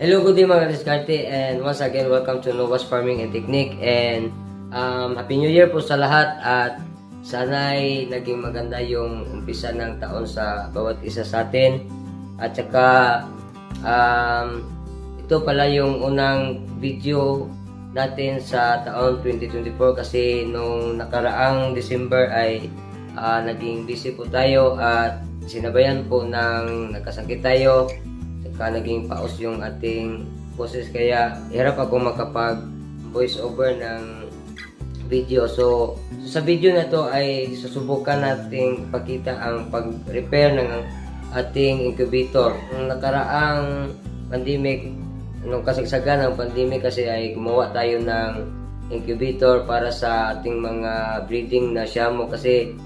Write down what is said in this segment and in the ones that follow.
Hello, good day mga diskarte, and once again, welcome to Novas Farming and Technique, and Happy New Year po sa lahat, at sana'y naging maganda yung umpisa ng taon sa bawat isa sa atin. At saka ito pala yung unang video natin sa taon 2024, kasi nung nakaraang December ay naging busy po tayo at sinabayan po ng nagkasakit tayo. Naging paus yung ating boses, kaya hirap ako makapag voice over ng video. So sa video na to ay susubukan nating pakita ang pag-repair ng ating incubator. Nung nakaraang pandemic, nung kasagsagan ng pandemic kasi, ay gumawa tayo ng incubator para sa ating mga breeding na Siamo, kasi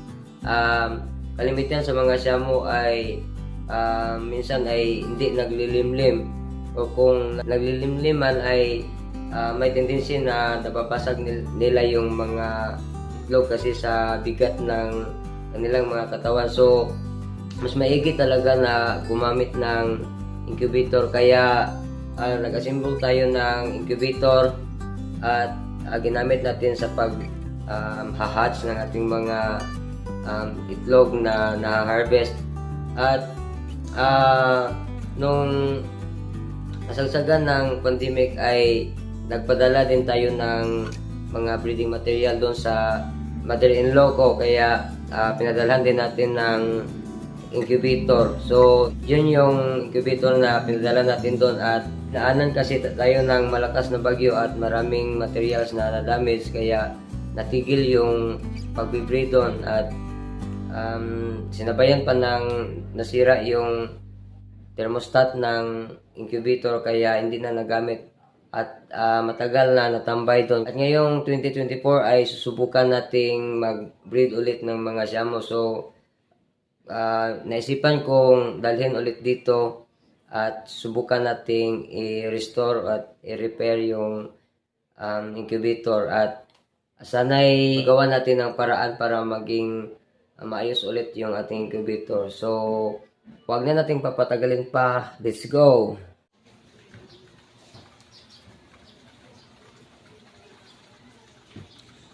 kalimitan sa mga Siamo ay minsan ay hindi naglilimlim, o kung naglilimliman ay may tendency na nababasag nila yung mga itlog kasi sa bigat ng kanilang mga katawan. So mas maigi talaga na gumamit ng incubator, kaya nag-assemble tayo ng incubator at ginamit natin sa pag hatch ng ating mga itlog na na-harvest. At nung kasagsagan ng pandemic ay nagpadala din tayo ng mga breeding material doon sa mother-in-law ko, kaya pinadalhan din natin ng incubator. So yun yung incubator na pinadala natin doon, at naanan kasi tayo ng malakas na bagyo at maraming materials na na-damage, kaya natigil yung pag-breed doon, at sinabayan pa ng nasira yung thermostat ng incubator, kaya hindi na nagamit at matagal na natambay doon. At ngayong 2024 ay susubukan nating mag-breed ulit ng mga Siamo. So naisipan kong dalhin ulit dito at subukan nating i-restore at i-repair yung incubator, at sana'y gawa natin ng paraan para maging maayos ulit yung ating incubator. So huwag na nating papatagalin pa. Let's go!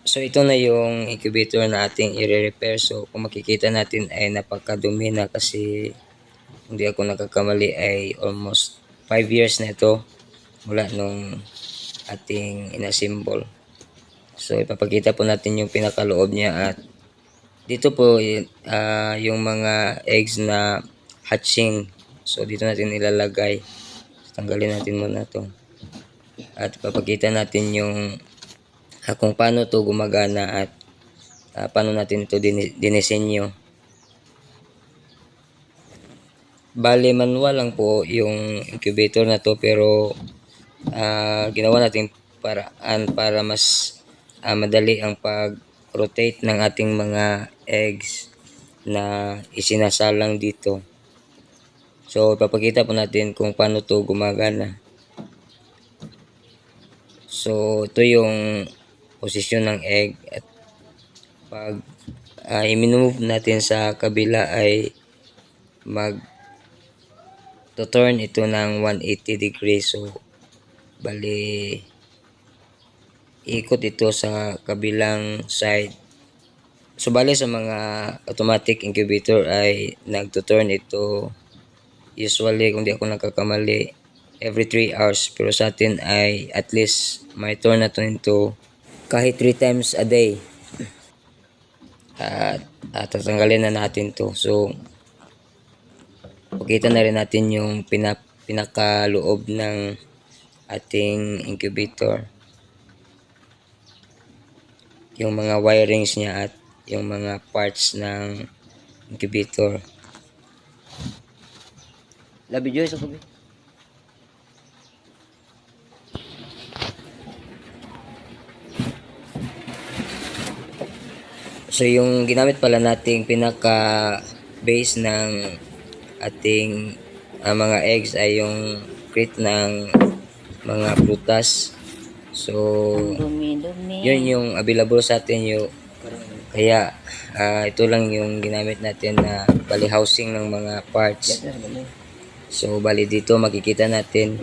So ito na yung incubator na ating i-repair. So kung makikita natin ay napakadumi na, kasi hindi ako nakakamali ay almost 5 years na ito mula nung ating inassemble. So ipapakita po natin yung pinakaloob niya, at dito po yung mga eggs na hatching. So dito natin ilalagay. Tanggalin natin muna to, at ipapakita natin yung kung paano to gumagana at paano natin ito dinisenyo. Bale manual lang po yung incubator na to, pero ginawa natin paraan para mas madali ang pag-rotate ng ating mga eggs na isinasalang dito. So ipapakita po natin kung paano to gumagana. So ito yung posisyon ng egg, at pag i-move natin sa kabila ay mag-turn ito ng 180 degrees. So bali ikot ito sa kabilang side. So bali sa mga automatic incubator ay nagto-turn ito usually, kung di ako nagkakamali, every 3 hours. Pero sa atin ay at least may turn na to nito kahit 3 times a day. At tatanggalin na natin to. So pakita na rin natin yung pinakaloob ng ating incubator, yung mga wirings niya at yung mga parts ng incubator. Labi Joy sa kubi. So yung ginamit pala nating pinaka base ng ating mga eggs ay yung crate ng mga prutas. So yun yung available sa atin yung, kaya ito lang yung ginamit natin na bali housing ng mga parts. So bali dito makikita natin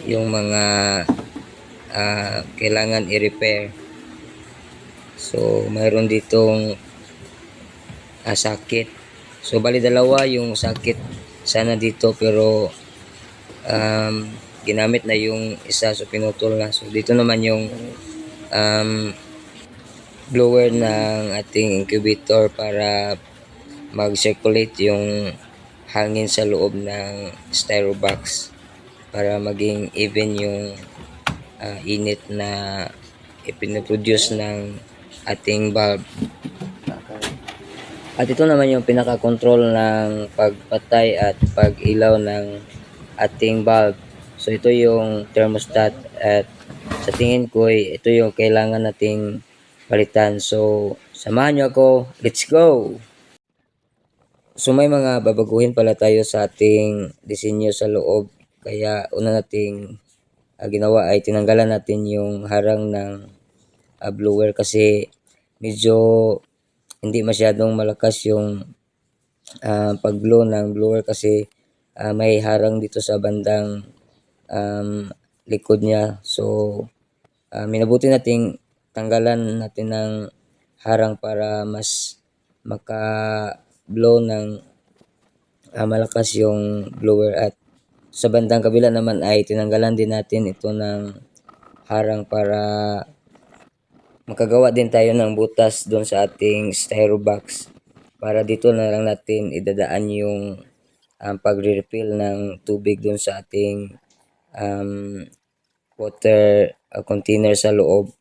yung mga kailangan i-repair. So mayroon ditong sakit. So bali dalawa yung sakit sana dito, pero ginamit na yung isa, so pinutol na. So dito naman yung blower ng ating incubator para mag-circulate yung hangin sa loob ng styro box para maging even yung init na ipinoproduce ng ating bulb. At ito naman yung pinaka-control ng pagpatay at pag-ilaw ng ating bulb. So ito yung thermostat, at sa tingin ko ito yung kailangan nating palitan. So samahan nyo ako, let's go! So may mga babaguhin pala tayo sa ating disenyo sa loob. Kaya una nating ginawa ay tinanggalan natin yung harang ng blower kasi medyo hindi masyadong malakas yung pag-blow ng blower kasi may harang dito sa bandang likod niya. So minabuti nating tanggalan natin ng harang para mas maka-blow ng malakas yung blower. At sa bandang kabila naman ay tinanggalan din natin ito ng harang para makagawa din tayo ng butas doon sa ating styro box, para dito na lang natin idadaan yung pagre-refill ng tubig doon sa ating water container sa loob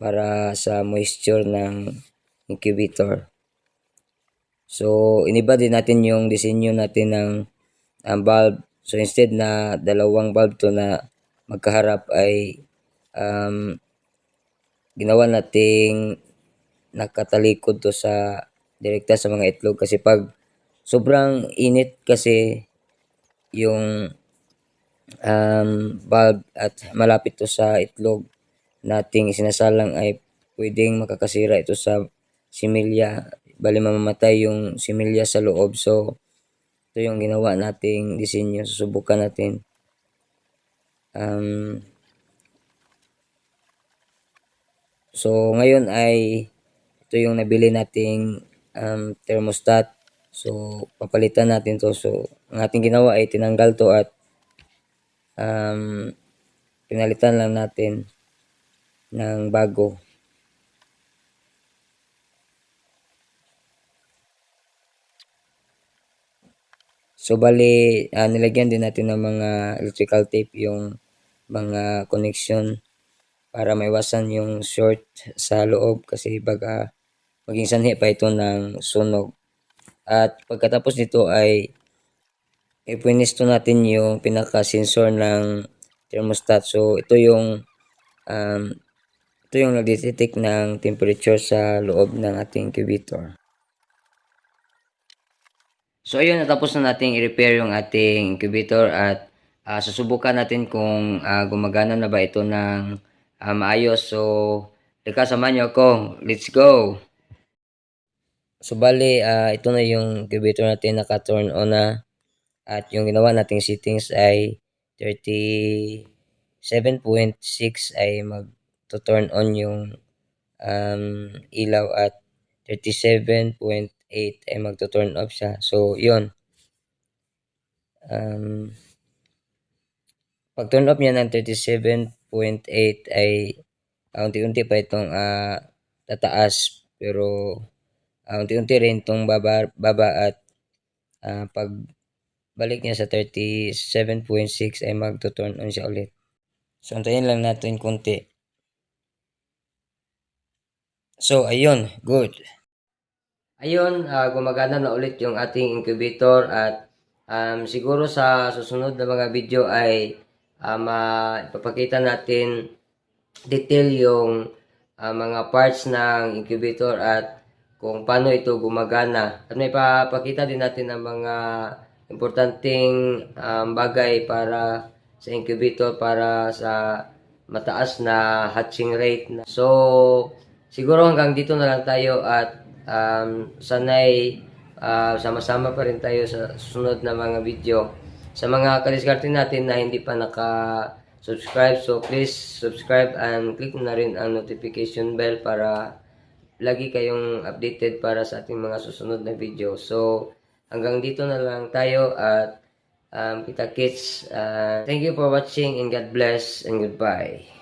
para sa moisture ng incubator. So iniba din natin yung disenyo natin ng bulb. So instead na dalawang bulb to na magkaharap ay ginawa nating nakatalikod to sa direkta sa mga itlog, kasi pag sobrang init kasi yung bulb at malapit to sa itlog nating sinasalang ay pwedeng makakasira ito sa similya, bali mamamatay yung similya sa loob. So ito yung ginawa nating disenyo, susubukan natin. So ngayon ay ito yung nabili nating thermostat. So papalitan natin to. So ang ating ginawa ay tinanggal to at pinalitan lang natin ng bago. So bali nilagyan din natin ng mga electrical tape yung mga connection para maiwasan yung short sa loob, kasi baga maging sanhi pa ito ng sunog. At pagkatapos nito ay ipinisto natin yung pinaka-sensor ng thermostat. So ito yung nagdetect ng temperature sa loob ng ating incubator. So ayun, natapos na nating i-repair yung ating incubator at susubukan natin kung gumagana na ba ito ng maayos. So teka, samahan nyo ako, let's go! So bali ito na yung incubator natin, naka-turn on na, at yung ginawa nating settings ay 37.6 ay mag-turn on yung ilaw, at 37.8 ay magto-turn off siya. So yun, pag turn off niya ng 37.8 ay unti-unti pa itong tataas, pero unti-unti rin itong baba at pag balik niya sa 37.6 ay magto-turn on siya ulit. So antayin lang natin konti. So ayun, good. Ayun, gumagana na ulit yung ating incubator, at siguro sa susunod na mga video ay ipapakita natin detail yung mga parts ng incubator at kung paano ito gumagana. At may papakita din natin ng mga importanteng bagay para sa incubator para sa mataas na hatching rate. So siguro hanggang dito na lang tayo, at sanay sama-sama pa rin tayo sa susunod na mga video. sa mga kadiskarte natin na hindi pa naka-subscribe, so please subscribe and click na rin ang notification bell para lagi kayong updated para sa ating mga susunod na video. So hanggang dito na lang tayo at kita kits. Thank you for watching and God bless and goodbye.